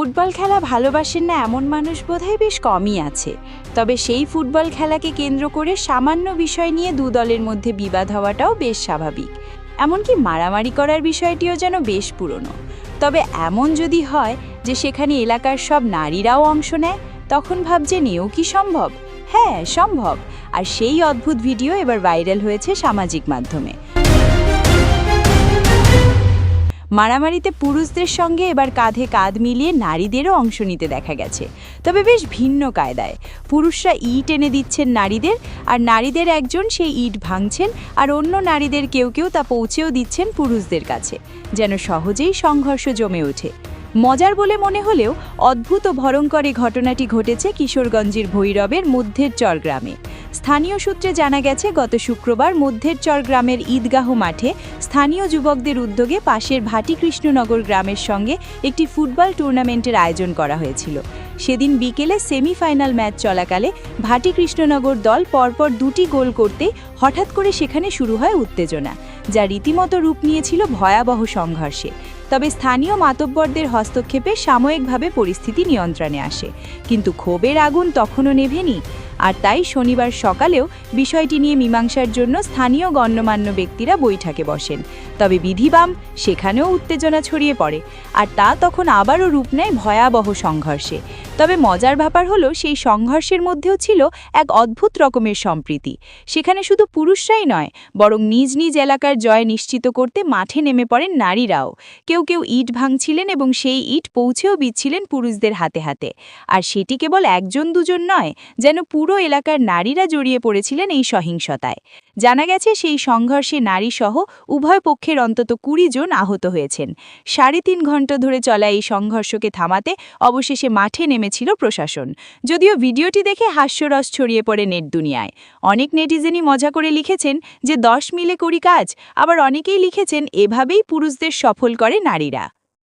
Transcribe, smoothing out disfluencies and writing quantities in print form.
Football খেলা ভালোবাসেন না এমন মানুষ বোধহয় বেশ কমই আছে। তবে সেই ফুটবল খেলাকে কেন্দ্র করে সামান্য বিষয় নিয়ে দু দলের মধ্যে বিবাদ হওয়াটাও বেশ স্বাভাবিক। এমনকি মারামারি করার বিষয়টিও যেন বেশ পুরনো। তবে এমন যদি হয় যে সেখানে এলাকার সব নারীরাও অংশ নেয়, তখন ভাবছেন এও কি সম্ভব? হ্যাঁ, সম্ভব। আর সেই অদ্ভুত ভিডিও এবার ভাইরাল হয়েছে সামাজিক মাধ্যমে। মারামারিতে পুরুষদের সঙ্গে এবার কাঁধে কাঁধ মিলিয়ে নারীদেরও অংশ নিতে দেখা গেছে, তবে বেশ ভিন্ন কায়দায়। পুরুষরা ইট এনে দিচ্ছেন নারীদের, আর নারীদের একজন সেই ইট ভাঙছেন, আর অন্য নারীদের কেউ কেউ তা পৌঁছেও দিচ্ছেন পুরুষদের কাছে, যেন সহজেই সংঘর্ষ জমে ওঠে। মজার বলে মনে হলেও অদ্ভুত ও ভয়ঙ্কর এই ঘটনাটি ঘটেছে কিশোরগঞ্জের ভৈরবের মধ্যের চর গ্রামে। স্থানীয় সূত্রে জানা গেছে, গত শুক্রবার মধ্যের চর গ্রামের ঈদগাহ মাঠে স্থানীয় যুবকদের উদ্যোগে পাশের ভাটিকৃষ্ণনগর গ্রামের সঙ্গে একটি ফুটবল টুর্নামেন্টের আয়োজন করা হয়েছিল। সেদিন বিকেলে সেমিফাইনাল ম্যাচ চলাকালে ভাটিকৃষ্ণনগর দল পরপর দুটি গোল করতে হঠাৎ করে সেখানে শুরু হয় উত্তেজনা, যা রীতিমতো রূপ নিয়েছিল ভয়াবহ সংঘর্ষে। তবে স্থানীয় মাতব্বরদের হস্তক্ষেপে সাময়িকভাবে পরিস্থিতি নিয়ন্ত্রণে আসে, কিন্তু ক্ষোভের আগুন তখনও নেভেনি। আর তাই শনিবার সকালেও বিষয়টি নিয়ে মীমাংসার জন্য স্থানীয় গণ্যমান্য ব্যক্তিরা বৈঠকে বসেন। তবে বিধিবাম সেখানেও উত্তেজনা ছড়িয়ে পড়ে, আর তা তখন আবারও রূপ নেয় ভয়াবহ সংঘর্ষে। তবে মজার ব্যাপার হলো, সেই সংঘর্ষের মধ্যেও ছিল এক অদ্ভুত রকমের সম্প্রীতি। সেখানে শুধু পুরুষরাই নয়, বরং নিজ নিজ এলাকার জয় নিশ্চিত করতে মাঠে নেমে পড়েন নারীরাও। কেউ কেউ ইট ভাঙছিলেন এবং সেই ইট পৌঁছেও দিচ্ছিলেন পুরুষদের হাতে হাতে। আর সেটি কেবল একজন দুজন নয়, যেন পুরো এলাকার নারীরা জড়িয়ে পড়েছিলেন এই সহিংসতায়। জানা গেছে, সেই সংঘর্ষে নারীসহ উভয় পক্ষের অন্তত 20 জন আহত হয়েছেন। 3.5 ঘন্টা ধরে চলা এই সংঘর্ষকে থামাতে অবশেষে মাঠে নেমেছিল প্রশাসন। যদিও ভিডিওটি দেখে হাস্যরস ছড়িয়ে পড়ে নেট দুনিয়ায়। অনেক নেটিজেনই মজা করে লিখেছেন যে 10 মিলে করি কাজ, আবার অনেকেই লিখেছেন এভাবেই পুরুষদের সফল করে নারীরা।